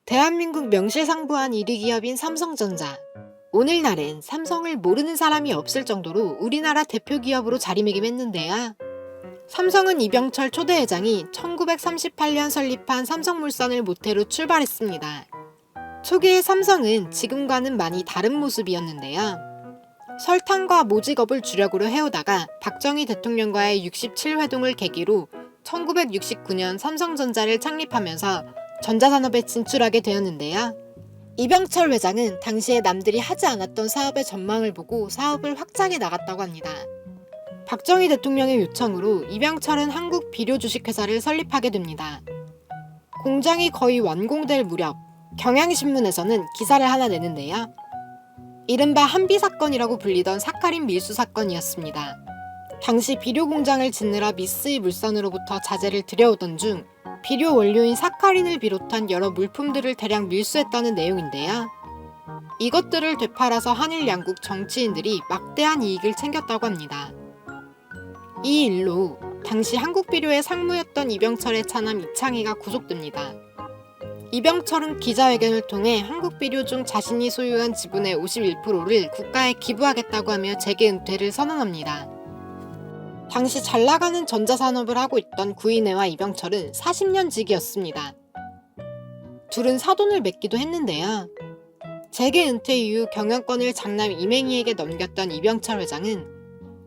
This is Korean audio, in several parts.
대한민국 명실상부한 1위 기업인 삼성전자. 오늘날엔 삼성을 모르는 사람이 없을 정도로 우리나라 대표 기업으로 자리매김했는데요. 삼성은 이병철 초대 회장이 1938년 설립한 삼성물산을 모태로 출발했습니다. 초기의 삼성은 지금과는 많이 다른 모습이었는데요. 설탕과 모직업을 주력으로 해오다가 박정희 대통령과의 67회동을 계기로 1969년 삼성전자를 창립하면서 전자산업에 진출하게 되었는데요. 이병철 회장은 당시에 남들이 하지 않았던 사업의 전망을 보고 사업을 확장해 나갔다고 합니다. 박정희 대통령의 요청으로 이병철은 한국 비료 주식회사를 설립하게 됩니다. 공장이 거의 완공될 무렵 경향신문에서는 기사를 하나 내는데요. 이른바 한비 사건이라고 불리던 사카린 밀수 사건이었습니다. 당시 비료 공장을 짓느라 미쓰이 물산으로부터 자재를 들여오던 중 비료 원료인 사카린을 비롯한 여러 물품들을 대량 밀수했다는 내용인데요. 이것들을 되팔아서 한일 양국 정치인들이 막대한 이익을 챙겼다고 합니다. 이 일로 당시 한국비료의 상무였던 이병철의 차남 이창희가 구속됩니다. 이병철은 기자회견을 통해 한국비료 중 자신이 소유한 지분의 51%를 국가에 기부하겠다고 하며 재계 은퇴를 선언합니다. 당시 잘나가는 전자산업을 하고 있던 구인회와 이병철은 40년 지기였습니다. 둘은 사돈을 맺기도 했는데요. 재계 은퇴 이후 경영권을 장남 이맹희에게 넘겼던 이병철 회장은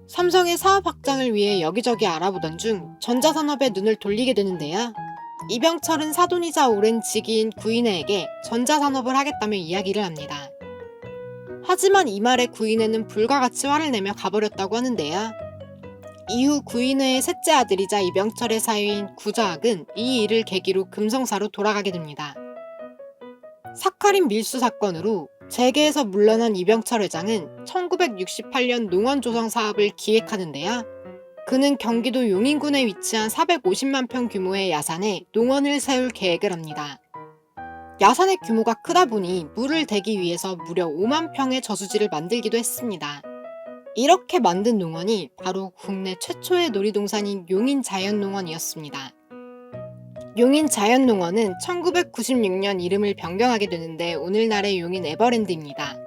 삼성의 사업 확장을 위해 여기저기 알아보던 중 전자산업에 눈을 돌리게 되는데요. 이병철은 사돈이자 오랜 지기인 구인회에게 전자산업을 하겠다며 이야기를 합니다. 하지만 이 말에 구인회는 불가같이 화를 내며 가버렸다고 하는데요. 이후 구인회의 셋째 아들이자 이병철의 사위인 구자학은 이 일을 계기로 금성사로 돌아가게 됩니다. 사카린 밀수 사건으로 재계에서 물러난 이병철 회장은 1968년 농원조성 사업을 기획하는데요. 그는 경기도 용인군에 위치한 450만 평 규모의 야산에 농원을 세울 계획을 합니다. 야산의 규모가 크다 보니 물을 대기 위해서 무려 5만 평의 저수지를 만들기도 했습니다. 이렇게 만든 농원이 바로 국내 최초의 놀이동산인 용인자연농원이었습니다. 용인자연농원은 1996년 이름을 변경하게 되는데 오늘날의 용인 에버랜드입니다.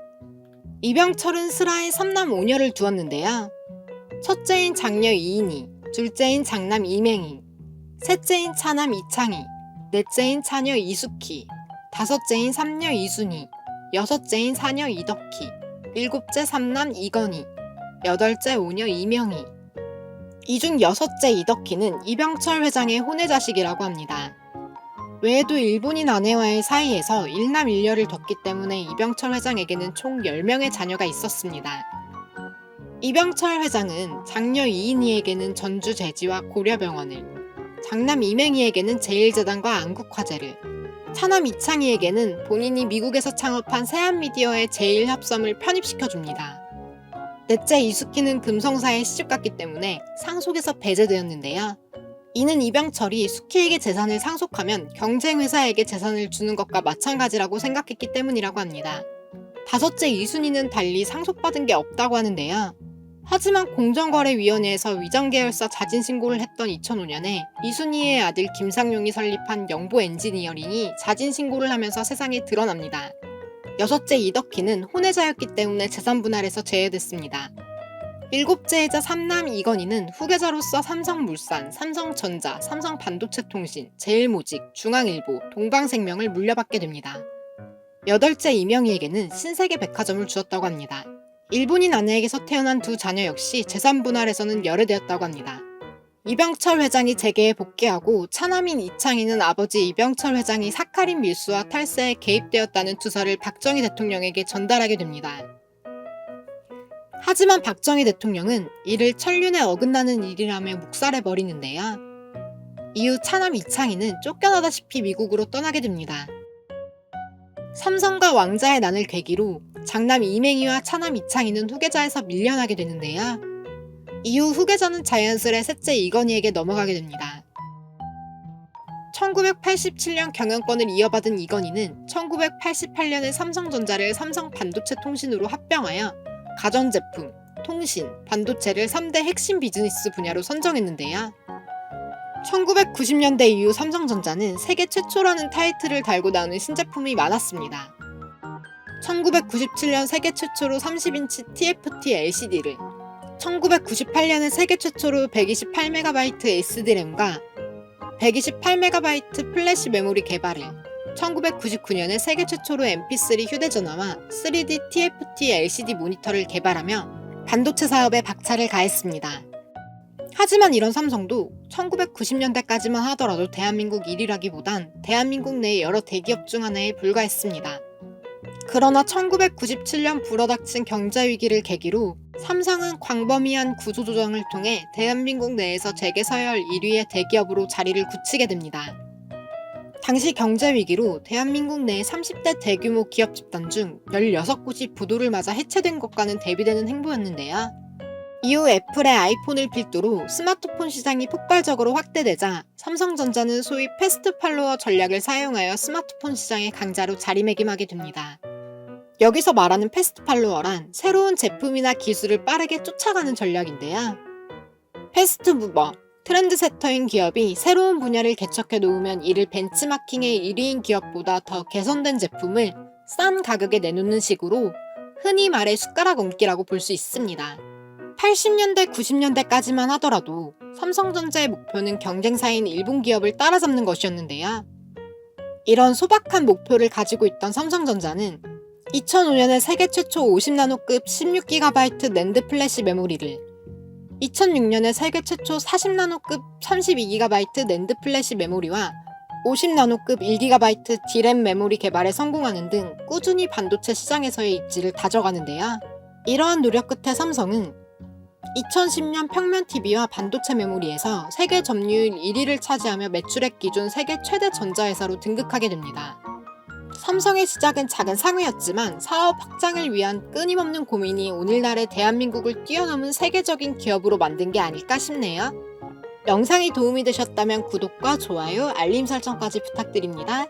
이병철은 슬하에 3남 5녀를 두었는데요. 첫째인 장녀 이인희, 둘째인 장남 이맹희, 셋째인 차남 이창희, 넷째인 차녀 이숙희, 다섯째인 삼녀 이순희, 여섯째인 사녀 이덕희, 일곱째 삼남 이건희, 여덟째 오녀 이명희. 이 중 여섯째 이덕희는 이병철 회장의 혼외자식이라고 합니다. 외에도 일본인 아내와의 사이에서 일남 일녀를 뒀기 때문에 이병철 회장에게는 총 10명의 자녀가 있었습니다. 이병철 회장은 장녀 이인희에게는 전주제지와 고려병원을, 장남 이맹희에게는 제일재단과 안국화재를, 차남 이창희에게는 본인이 미국에서 창업한 세한미디어의 제일협섬을 편입시켜줍니다. 넷째 이숙희는 금성사에 시집갔기 때문에 상속에서 배제되었는데요. 이는 이병철이 숙희에게 재산을 상속하면 경쟁회사에게 재산을 주는 것과 마찬가지라고 생각했기 때문이라고 합니다. 다섯째 이순희는 달리 상속받은 게 없다고 하는데요. 하지만 공정거래위원회에서 위장계열사 자진신고를 했던 2005년에 이순희의 아들 김상용이 설립한 영보엔지니어링이 자진신고를 하면서 세상에 드러납니다. 여섯째 이덕희는 혼외자였기 때문에 재산분할에서 제외됐습니다. 일곱째이자 삼남 이건희는 후계자로서 삼성물산, 삼성전자, 삼성반도체통신, 제일모직, 중앙일보, 동방생명을 물려받게 됩니다. 여덟째 이명희에게는 신세계백화점을 주었다고 합니다. 일본인 아내에게서 태어난 두 자녀 역시 재산분할에서는 열애되었다고 합니다. 이병철 회장이 재계에 복귀하고 차남인 이창희는 아버지 이병철 회장이 사카린 밀수와 탈세에 개입되었다는 투서를 박정희 대통령에게 전달하게 됩니다. 하지만 박정희 대통령은 이를 천륜에 어긋나는 일이라며 묵살해버리는데요. 이후 차남 이창희는 쫓겨나다시피 미국으로 떠나게 됩니다. 삼성과 왕자의 난을 계기로 장남 이맹희와 차남 이창희는 후계자에서 밀려나게 되는데요. 이후 후계자는 자연스레 셋째 이건희에게 넘어가게 됩니다. 1987년 경영권을 이어받은 이건희는 1988년에 삼성전자를 삼성반도체통신으로 합병하여 가전제품, 통신, 반도체를 3대 핵심 비즈니스 분야로 선정했는데요. 1990년대 이후 삼성전자는 세계 최초라는 타이틀을 달고 나오는 신제품이 많았습니다. 1997년 세계 최초로 30인치 TFT LCD를, 1998년에 세계 최초로 128MB SD램과 128MB 플래시 메모리 개발을, 1999년에 세계 최초로 MP3 휴대전화와 3D TFT LCD 모니터를 개발하며 반도체 사업에 박차를 가했습니다. 하지만 이런 삼성도 1990년대까지만 하더라도 대한민국 1위라기보단 대한민국 내 여러 대기업 중 하나에 불과했습니다. 그러나 1997년 불어닥친 경제위기를 계기로 삼성은 광범위한 구조조정을 통해 대한민국 내에서 재계 서열 1위의 대기업으로 자리를 굳히게 됩니다. 당시 경제위기로 대한민국 내 30대 대규모 기업 집단 중 16곳이 부도를 맞아 해체된 것과는 대비되는 행보였는데요. 이후 애플의 아이폰을 필두로 스마트폰 시장이 폭발적으로 확대되자 삼성전자는 소위 패스트 팔로워 전략을 사용하여 스마트폰 시장의 강자로 자리매김하게 됩니다. 여기서 말하는 패스트 팔로워란 새로운 제품이나 기술을 빠르게 쫓아가는 전략인데요. 패스트 무버, 트렌드 세터인 기업이 새로운 분야를 개척해 놓으면 이를 벤치마킹의 1위인 기업보다 더 개선된 제품을 싼 가격에 내놓는 식으로 흔히 말해 숟가락 얹기라고 볼 수 있습니다. 80년대, 90년대까지만 하더라도 삼성전자의 목표는 경쟁사인 일본 기업을 따라잡는 것이었는데요. 이런 소박한 목표를 가지고 있던 삼성전자는 2005년에 세계 최초 50나노급 16GB 낸드 플래시 메모리를, 2006년에 세계 최초 40나노급 32GB 낸드 플래시 메모리와 50나노급 1GB D램 메모리 개발에 성공하는 등 꾸준히 반도체 시장에서의 입지를 다져가는데요. 이러한 노력 끝에 삼성은 2010년 평면 TV와 반도체 메모리에서 세계 점유율 1위를 차지하며 매출액 기준 세계 최대 전자회사로 등극하게 됩니다. 삼성의 시작은 작은 상회였지만 사업 확장을 위한 끊임없는 고민이 오늘날의 대한민국을 뛰어넘은 세계적인 기업으로 만든 게 아닐까 싶네요. 영상이 도움이 되셨다면 구독과 좋아요, 알림 설정까지 부탁드립니다.